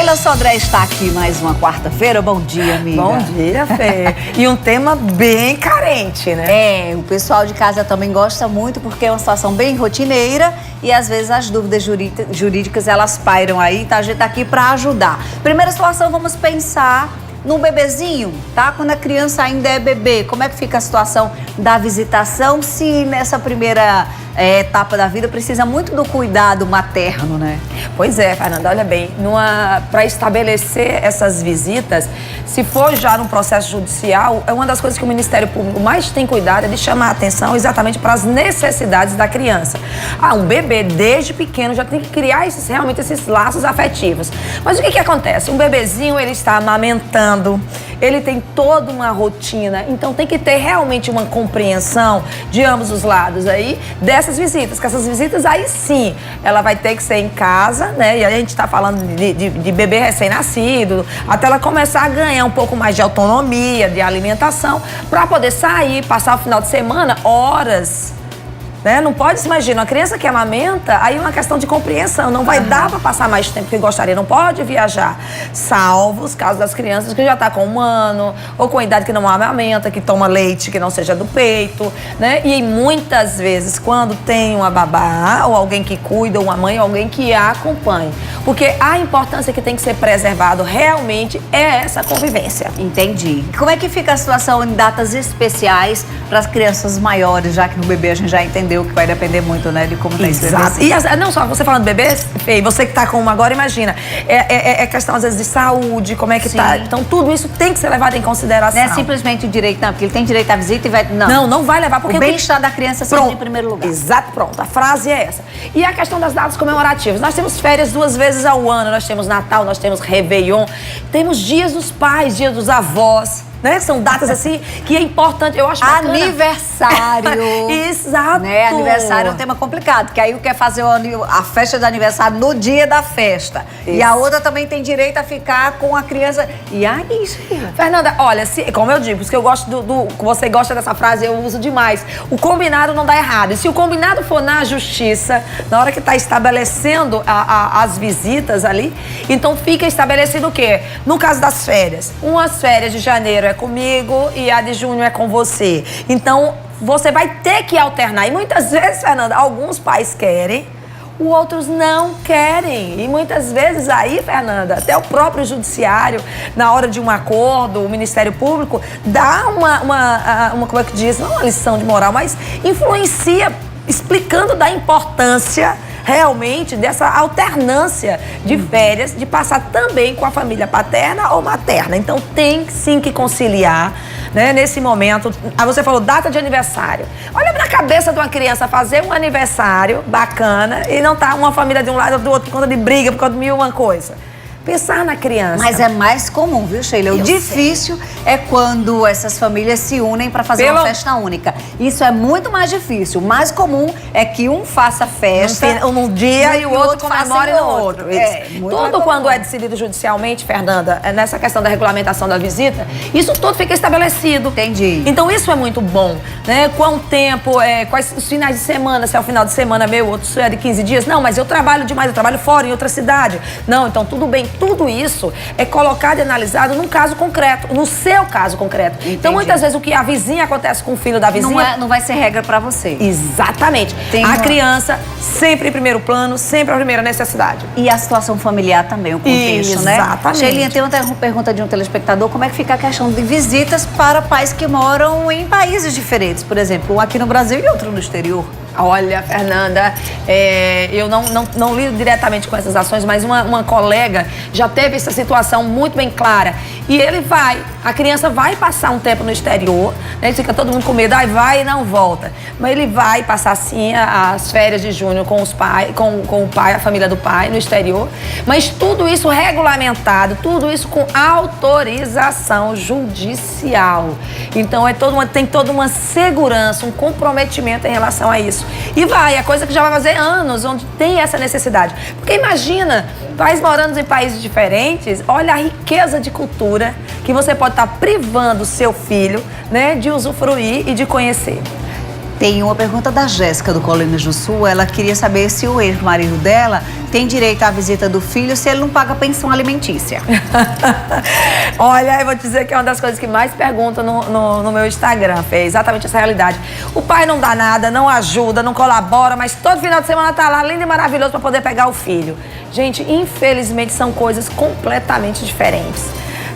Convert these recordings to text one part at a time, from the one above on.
Sheila Sodré está aqui mais uma quarta-feira. Bom dia, amiga. Bom dia, Fê. E um tema bem carente, né? É, o pessoal de casa também gosta muito porque é uma situação bem rotineira e às vezes as dúvidas jurídicas elas pairam aí, tá? A gente tá aqui para ajudar. Primeira situação, vamos pensar no bebezinho, tá? Quando a criança ainda é bebê, como é que fica a situação da visitação se nessa primeira etapa da vida precisa muito do cuidado materno, né? Pois é, Fernanda, olha bem, para estabelecer essas visitas, se for já num processo judicial, é uma das coisas que o Ministério Público mais tem cuidado é de chamar a atenção exatamente para as necessidades da criança. Um bebê desde pequeno já tem que criar realmente esses laços afetivos. Mas o que acontece? Um bebezinho, ele está amamentando, ele tem toda uma rotina, então tem que ter realmente uma compreensão de ambos os lados aí dessas visitas, que essas visitas aí sim, ela vai ter que ser em casa, né? E a gente tá falando de bebê recém-nascido, até ela começar a ganhar um pouco mais de autonomia, de alimentação, para poder sair, passar o final de semana, horas. Né? Não pode se imaginar, uma criança que amamenta, aí é uma questão de compreensão, não vai dar para passar mais tempo que gostaria, não pode viajar, salvo os casos das crianças que já tá com 1 ano, ou com idade que não amamenta, que toma leite que não seja do peito, né? E muitas vezes, quando tem uma babá, ou alguém que cuida, ou uma mãe, ou alguém que a acompanhe, porque a importância que tem que ser preservado realmente é essa convivência. Entendi. Como é que fica a situação em datas especiais para as crianças maiores, já que no bebê a gente já entendeu que vai depender muito, né, de como tá esse bebê. E não só você falando de bebês, Fê, você que tá com uma agora, imagina, é questão às vezes de saúde, como é que tá. Então tudo isso tem que ser levado em consideração. Não é simplesmente o direito, não, porque ele tem direito à visita e vai... Não vai levar, porque... O bem-estar da criança sempre em primeiro lugar. Exato, pronto, a frase é essa. E a questão das datas comemorativas, nós temos férias 2 vezes ao ano, nós temos Natal, nós temos Réveillon, temos dias dos pais, dias dos avós, né? São datas assim que é importante, eu acho bacana. Aniversário. Exato. Né? Aniversário é um tema complicado, que aí o quer fazer a festa de aniversário no dia da festa. Isso. E a outra também tem direito a ficar com a criança. E aí, Sheila? Fernanda, olha, como eu digo, porque eu gosto você gosta dessa frase, eu uso demais. O combinado não dá errado. E se o combinado for na justiça, na hora que está estabelecendo as visitas ali, então fica estabelecido o quê? No caso das férias, umas férias de janeiro é comigo e a de junho é com você. Então, você vai ter que alternar. E muitas vezes, Fernanda, alguns pais querem, os outros não querem. E muitas vezes aí, Fernanda, até o próprio judiciário, na hora de um acordo, o Ministério Público, dá como é que diz? Não uma lição de moral, mas influencia, explicando da importância realmente dessa alternância de férias, de passar também com a família paterna ou materna. Então tem sim que conciliar, né, nesse momento. Você falou data de aniversário. Olha na cabeça de uma criança fazer um aniversário bacana e não tá uma família de um lado ou do outro por conta de briga, por conta de 1001 coisa. Pensar na criança. Mas é mais comum, viu, Sheila? O difícil é quando essas famílias se unem para fazer uma festa única. Isso é muito mais difícil. O mais comum é que um faça festa num dia e o outro comemore no outro. Tudo quando é decidido judicialmente, Fernanda, nessa questão da regulamentação da visita, isso tudo fica estabelecido. Entendi. Então isso é muito bom, né? Qual tempo, quais os finais de semana, se é o final de semana meu, outro é de 15 dias. Não, mas eu trabalho demais, eu trabalho fora, em outra cidade. Não, então tudo bem. Tudo isso é colocado e analisado num caso concreto, no seu caso concreto. Entendi. Então, muitas vezes, o que a vizinha acontece com o filho da vizinha... Não vai ser regra pra você. Exatamente. A criança sempre em primeiro plano, sempre a primeira necessidade. E a situação familiar também, o contexto, né? Exatamente. Sheilinha, tem outra pergunta de um telespectador. Como é que fica a questão de visitas para pais que moram em países diferentes? Por exemplo, um aqui no Brasil e outro no exterior. Olha, Fernanda, eu não lido diretamente com essas ações, mas uma colega já teve essa situação muito bem clara. E a criança vai passar um tempo no exterior, né? Fica todo mundo com medo, vai e não volta. Mas ele vai passar sim as férias de junho com os pais, com o pai, a família do pai no exterior. Mas tudo isso regulamentado, tudo isso com autorização judicial. Então tem toda uma segurança, um comprometimento em relação a isso. E é coisa que já vai fazer anos, onde tem essa necessidade. Porque imagina, pais morando em países diferentes, olha a riqueza de cultura que você pode estar privando o seu filho, né, de usufruir e de conhecer. Tem uma pergunta da Jéssica, do Colinas do Sul. Ela queria saber se o ex-marido dela tem direito à visita do filho se ele não paga pensão alimentícia. Olha, eu vou te dizer que é uma das coisas que mais perguntam no meu Instagram, Fê, exatamente essa realidade. O pai não dá nada, não ajuda, não colabora, mas todo final de semana tá lá, lindo e maravilhoso, para poder pegar o filho. Gente, infelizmente são coisas completamente diferentes.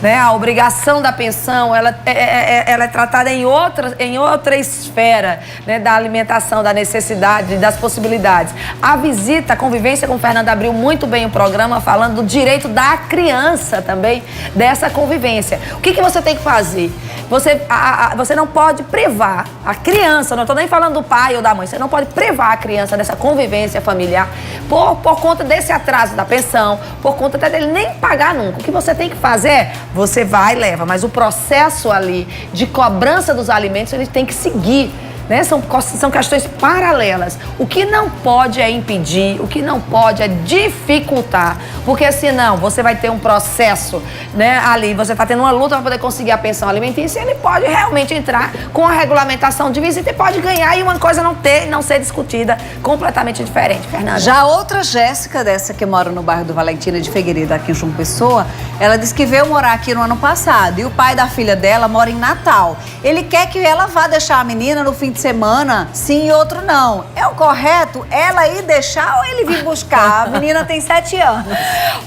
Né? A obrigação da pensão, ela é tratada em outra esfera, né? Da alimentação, da necessidade, das possibilidades. A visita, a convivência, como o Fernando abriu muito bem o programa, falando do direito da criança também, dessa convivência. O que você tem que fazer? Você não pode privar a criança, não estou nem falando do pai ou da mãe, você não pode privar a criança dessa convivência familiar por conta desse atraso da pensão, por conta até dele nem pagar nunca. O que você tem que fazer você vai e leva, mas o processo ali de cobrança dos alimentos, ele tem que seguir, né? São questões paralelas. O que não pode é impedir, o que não pode é dificultar, porque senão você vai ter um processo, né? Ali você está tendo uma luta para poder conseguir a pensão alimentícia, ele pode realmente entrar com a regulamentação de visita e pode ganhar e uma coisa não ser discutida, completamente diferente, Fernanda. Já outra Jéssica, dessa que mora no bairro do Valentina de Figueiredo, aqui em João Pessoa, ela disse que veio morar aqui no ano passado e o pai da filha dela mora em Natal. Ele quer que ela vá deixar a menina no fim de semana, sim, e outro não. É o correto ela ir deixar ou ele vir buscar? A menina tem 7 anos.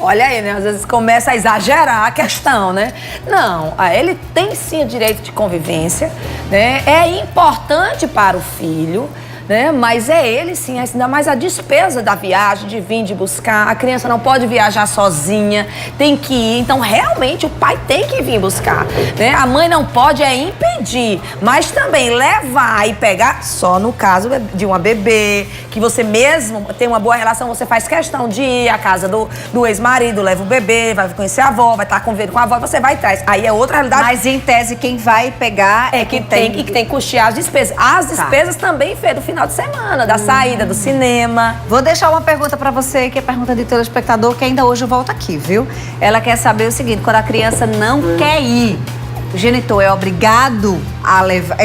Olha aí, né? Às vezes começa a exagerar a questão, né? Não, ele tem sim o direito de convivência, né? É importante para o filho, né? Mas é ele sim, ainda mais a despesa da viagem, de vir, de buscar. A criança não pode viajar sozinha, tem que ir. Então, realmente, o pai tem que vir buscar, né? A mãe não pode impedir, mas também levar e pegar, só no caso de uma bebê, que você mesmo tem uma boa relação, você faz questão de ir à casa do ex-marido, leva o bebê, vai conhecer a avó, vai estar convivendo com a avó, você vai e traz. Aí é outra realidade. Mas, em tese, quem vai pegar é que tem que custear as despesas. As despesas também, Fê, do final de semana, da saída, do cinema. Vou deixar uma pergunta pra você, que é pergunta de telespectador, que ainda hoje volta aqui, viu? Ela quer saber o seguinte: quando a criança não quer ir, o genitor é obrigado a levar,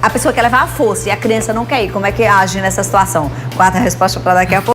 a pessoa quer levar à força e a criança não quer ir, como é que age nessa situação? Guarda a resposta pra daqui a pouco.